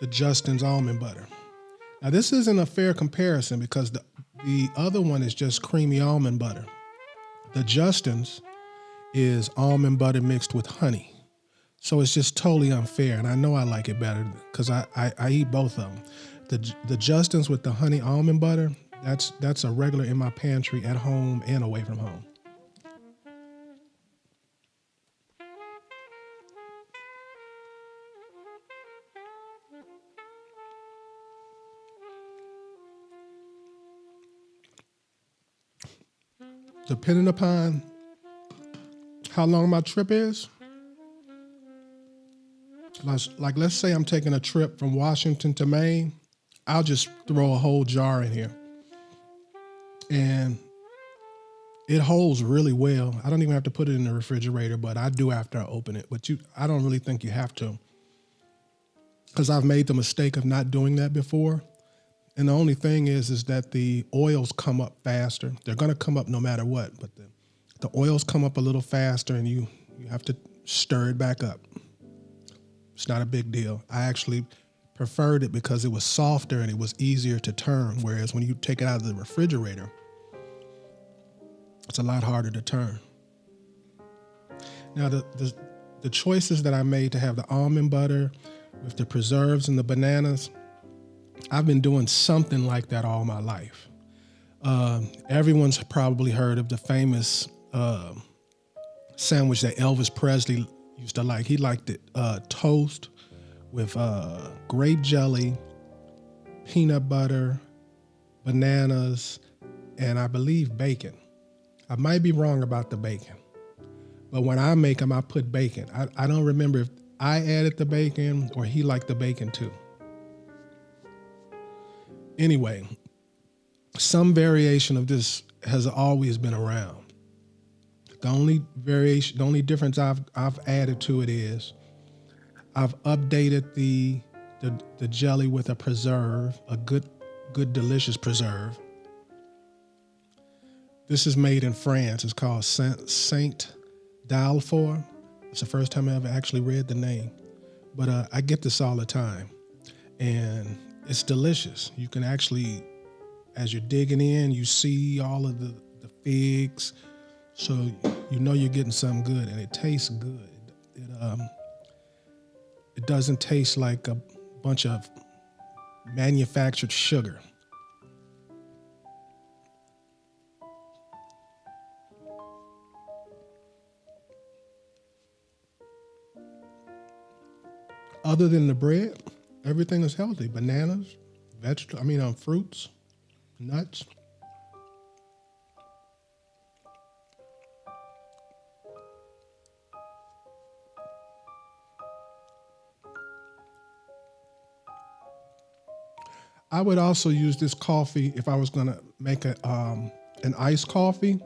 the Justin's almond butter. Now, this isn't a fair comparison because the other one is just creamy almond butter. The Justin's is almond butter mixed with honey. So it's just totally unfair. And I know I like it better because I eat both of them. The Justin's with the honey almond butter, that's a regular in my pantry at home and away from home. Depending upon how long my trip is, like let's say I'm taking a trip from Washington to Maine, I'll just throw a whole jar in here. And it holds really well. I don't even have to put it in the refrigerator, but I do after I open it. But I don't really think you have to, because I've made the mistake of not doing that before. And the only thing is that the oils come up faster. They're going to come up no matter what, but the oils come up a little faster and you have to stir it back up. It's not a big deal. I actually preferred it because it was softer and it was easier to turn, whereas when you take it out of the refrigerator, it's a lot harder to turn. Now, the choices that I made to have the almond butter with the preserves and the bananas, I've been doing something like that all my life. Everyone's probably heard of the famous sandwich that Elvis Presley used to like. He liked it toast with grape jelly, peanut butter, bananas, and I believe bacon. I might be wrong about the bacon, but when I make them, I put bacon. I don't remember if I added the bacon or he liked the bacon too. Anyway, some variation of this has always been around. The only difference I've added to it is I've updated the jelly with a preserve, a good delicious preserve. This is made in France. It's called Saint Dalfort. It's the first time I ever actually read the name, but I get this all the time, and it's delicious. You can actually, as you're digging in, you see all of the figs, so you know you're getting something good, and it tastes good. It doesn't taste like a bunch of manufactured sugar. Other than the bread, everything is healthy. Bananas, fruits, nuts. I would also use this coffee if I was going to make an iced coffee,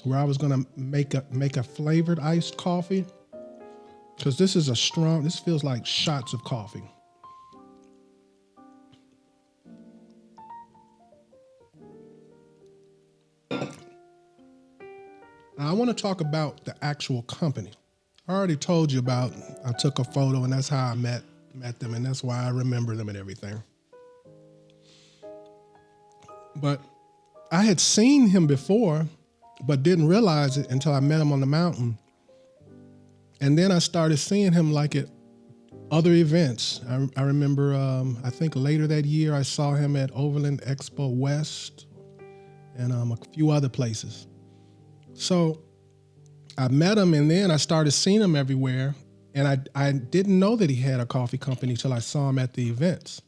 where I was going to make a flavored iced coffee, because this feels like shots of coffee. Now I want to talk about the actual company. I already told you I took a photo, and that's how I met them, and that's why I remember them and everything. But I had seen him before, but didn't realize it until I met him on the mountain. And then I started seeing him like at other events. I remember, I think later that year, I saw him at Overland Expo West and a few other places. So I met him, and then I started seeing him everywhere. And I didn't know that he had a coffee company till I saw him at the events.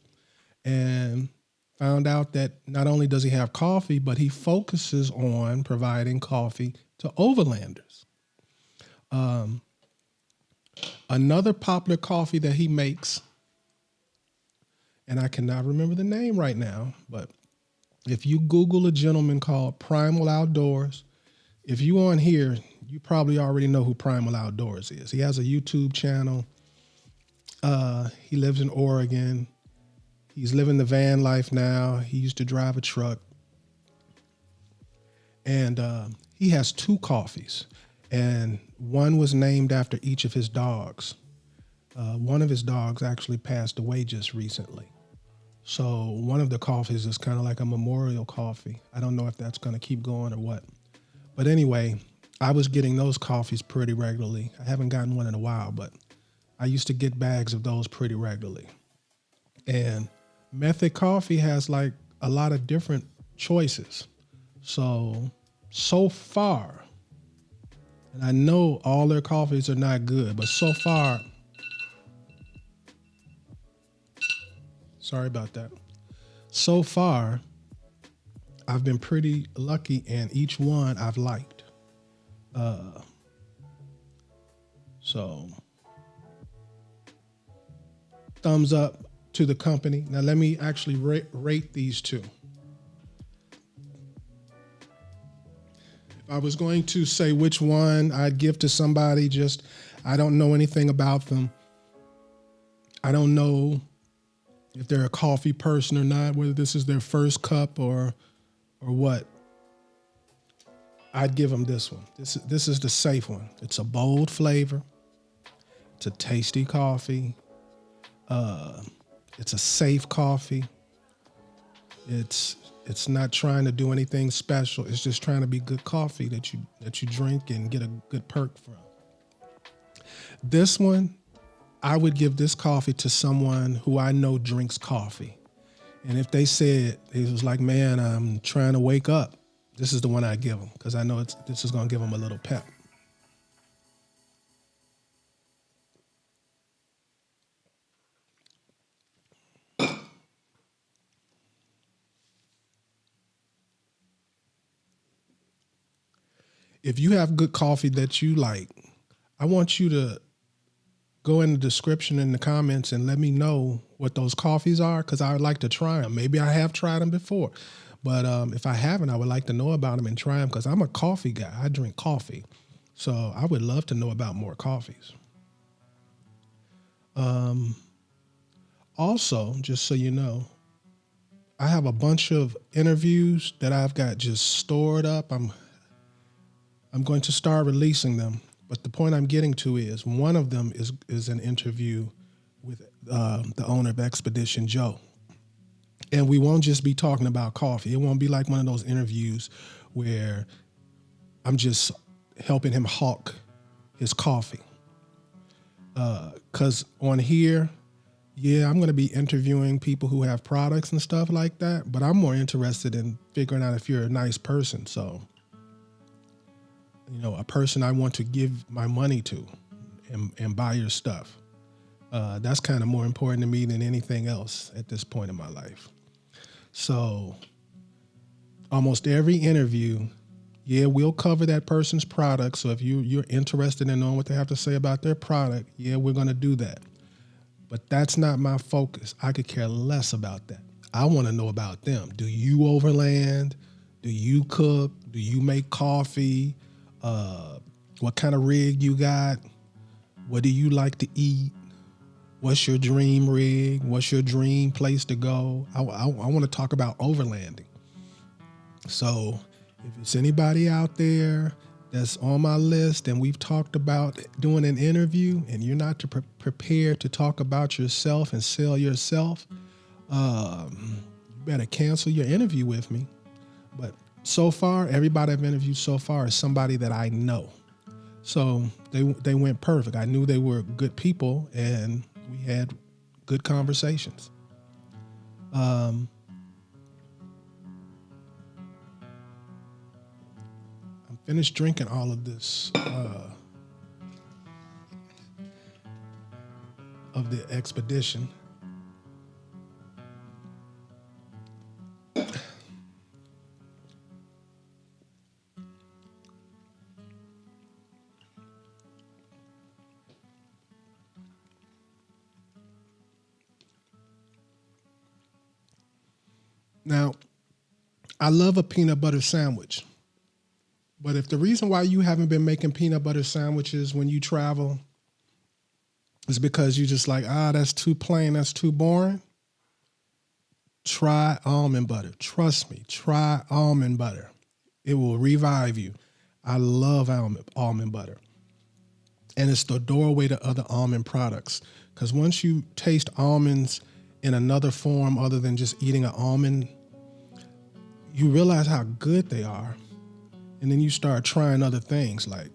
And found out that not only does he have coffee, but he focuses on providing coffee to overlanders. Another popular coffee that he makes, and I cannot remember the name right now, but if you Google a gentleman called Primal Outdoors, if you on here, you probably already know who Primal Outdoors is. He has a YouTube channel. He lives in Oregon. He's living the van life now. He used to drive a truck. And he has 2 coffees. And one was named after each of his dogs. One of his dogs actually passed away just recently. So one of the coffees is kind of like a memorial coffee. I don't know if that's going to keep going or what. But anyway, I was getting those coffees pretty regularly. I haven't gotten one in a while, but I used to get bags of those pretty regularly. And Method Coffee has like a lot of different choices. So far, and I know all their coffees are not good, but so far, sorry about that. So far, I've been pretty lucky, and each one I've liked. So thumbs up to the company. Now let me actually rate these 2. If I was going to say which one I'd give to somebody, I don't know anything about them. I don't know if they're a coffee person or not, whether this is their first cup or what. I'd give them this one. This is the safe one. It's a bold flavor. It's a tasty coffee. It's a safe coffee. It's not trying to do anything special. It's just trying to be good coffee that you drink and get a good perk from. This one, I would give this coffee to someone who I know drinks coffee. And if they said, it was like, man, I'm trying to wake up, this is the one I give them, because I know this is going to give them a little pep. if you have good coffee that you like, I want you to go in the description in the comments and let me know what those coffees are, because I would like to try them. Maybe I have tried them before, but if I haven't, I would like to know about them and try them, because I'm a coffee guy. I drink coffee. So I would love to know about more coffees. Also, just so you know, I have a bunch of interviews that I've got just stored up. I'm going to start releasing them. But the point I'm getting to is one of them is an interview with the owner of Expedition Joe. And we won't just be talking about coffee. It won't be like one of those interviews where I'm just helping him hawk his coffee. Because on here, yeah, I'm going to be interviewing people who have products and stuff like that, but I'm more interested in figuring out if you're a nice person. So, you know, a person I want to give my money to and buy your stuff. That's kind of more important to me than anything else at this point in my life. So almost every interview, yeah, we'll cover that person's product. So if you're interested in knowing what they have to say about their product, yeah, we're going to do that. But that's not my focus. I could care less about that. I want to know about them. Do you overland? Do you cook? Do you make coffee? What kind of rig you got? What do you like to eat? What's your dream rig? What's your dream place to go? I want to talk about overlanding. So if it's anybody out there that's on my list and we've talked about doing an interview and you're not prepared to talk about yourself and sell yourself, you better cancel your interview with me. But so far, everybody I've interviewed so far is somebody that I know. So they went perfect. I knew they were good people and we had good conversations. I'm finished drinking all of this of the expedition. Now, I love a peanut butter sandwich, but if the reason why you haven't been making peanut butter sandwiches when you travel is because you just like, that's too plain, that's too boring, try almond butter. Trust me, try almond butter. It will revive you. I love almond butter. And it's the doorway to other almond products, because once you taste almonds in another form other than just eating an almond, you realize how good they are. And then you start trying other things. Like,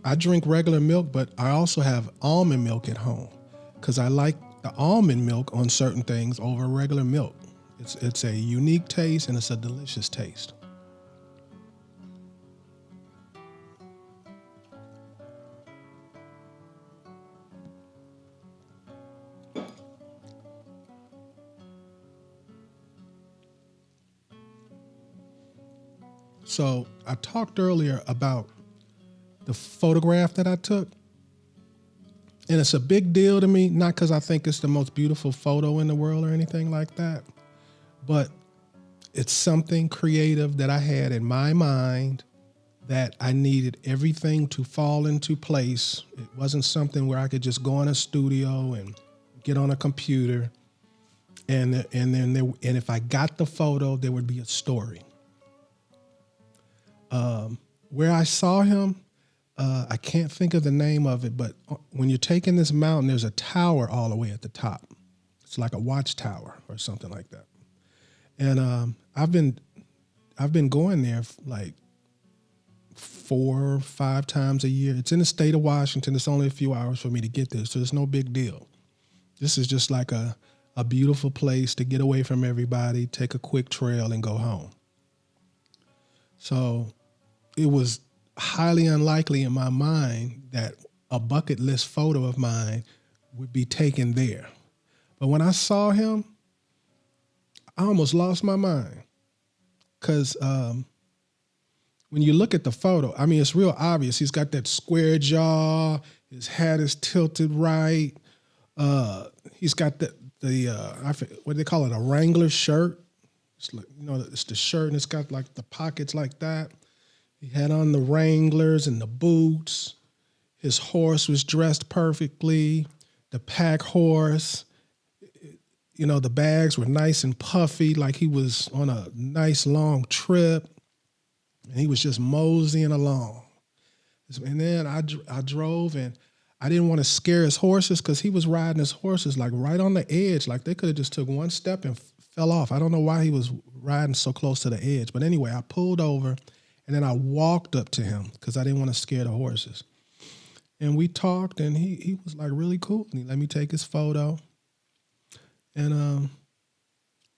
I drink regular milk, but I also have almond milk at home because I like the almond milk on certain things over regular milk. It's a unique taste and it's a delicious taste. So I talked earlier about the photograph that I took. And it's a big deal to me, not because I think it's the most beautiful photo in the world or anything like that, but it's something creative that I had in my mind that I needed everything to fall into place. It wasn't something where I could just go in a studio and get on a computer and if I got the photo, there would be a story. Where I saw him, I can't think of the name of it, but when you're taking this mountain, there's a tower all the way at the top. It's like a watchtower or something like that. And I've been going there like 4 or 5 times a year. It's in the state of Washington. It's only a few hours for me to get there, so it's no big deal. This is just like a beautiful place to get away from everybody, take a quick trail, and go home. So it was highly unlikely in my mind that a bucket list photo of mine would be taken there. But when I saw him, I almost lost my mind because when you look at the photo, I mean, it's real obvious. He's got that square jaw. His hat is tilted right. He's got what do they call it, a Wrangler shirt. It's like, it's the shirt, and it's got like the pockets like that. He had on the Wranglers and the boots. His horse was dressed perfectly. The pack horse, the bags were nice and puffy, like he was on a nice long trip. And he was just moseying along. And then I drove, and I didn't want to scare his horses because he was riding his horses like right on the edge. Like they could have just took one step and fell off. I don't know why he was riding so close to the edge. But anyway, I pulled over, and then I walked up to him because I didn't want to scare the horses. And we talked, and he was like really cool. And he let me take his photo. And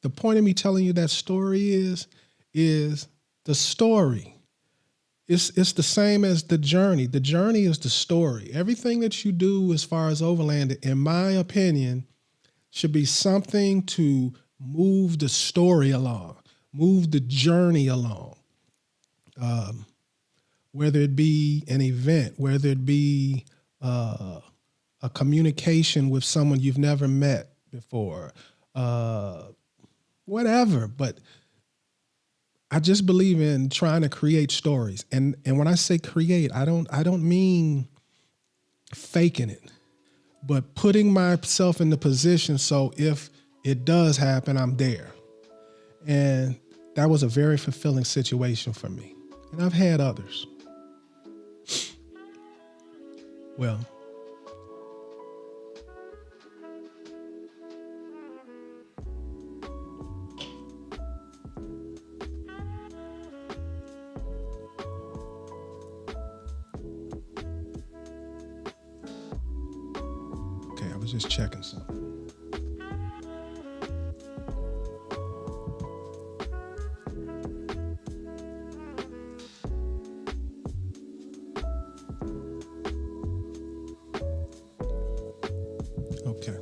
the point of me telling you that story is the story. It's the same as the journey. The journey is the story. Everything that you do as far as Overland, in my opinion, should be something to move the story along, move the journey along. Whether it be an event, whether it be a communication with someone you've never met before, whatever. But I just believe in trying to create stories. And when I say create, I don't mean faking it, but putting myself in the position so if it does happen, I'm there. And that was a very fulfilling situation for me. And I've had others. Well, okay, I was just checking something. Okay.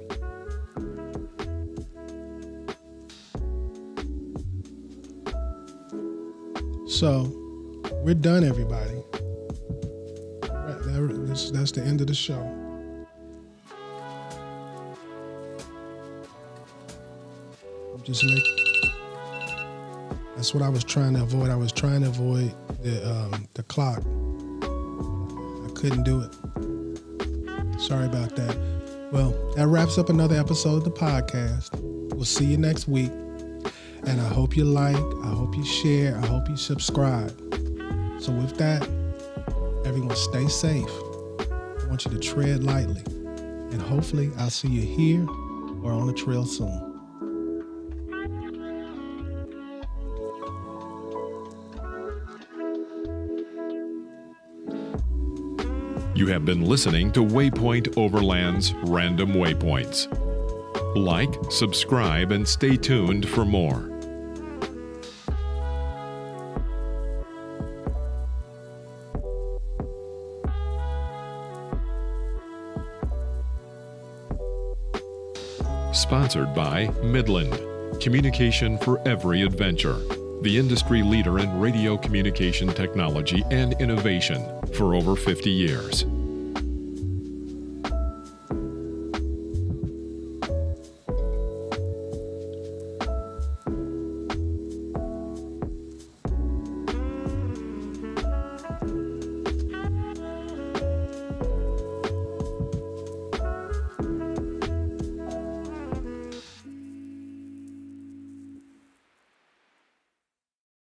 So we're done, everybody. That's the end of the show. That's what I was trying to avoid. I was trying to avoid the clock. I couldn't do it. Sorry about that. Well, that wraps up another episode of the podcast. We'll see you next week. And I hope you like, I hope you share, I hope you subscribe. So with that, everyone stay safe. I want you to tread lightly. And hopefully I'll see you here or on the trail soon. You have been listening to Waypoint Overland's Random Waypoints. Like, subscribe, and stay tuned for more. Sponsored by Midland, communication for every adventure. The industry leader in radio communication technology and innovation for over 50 years.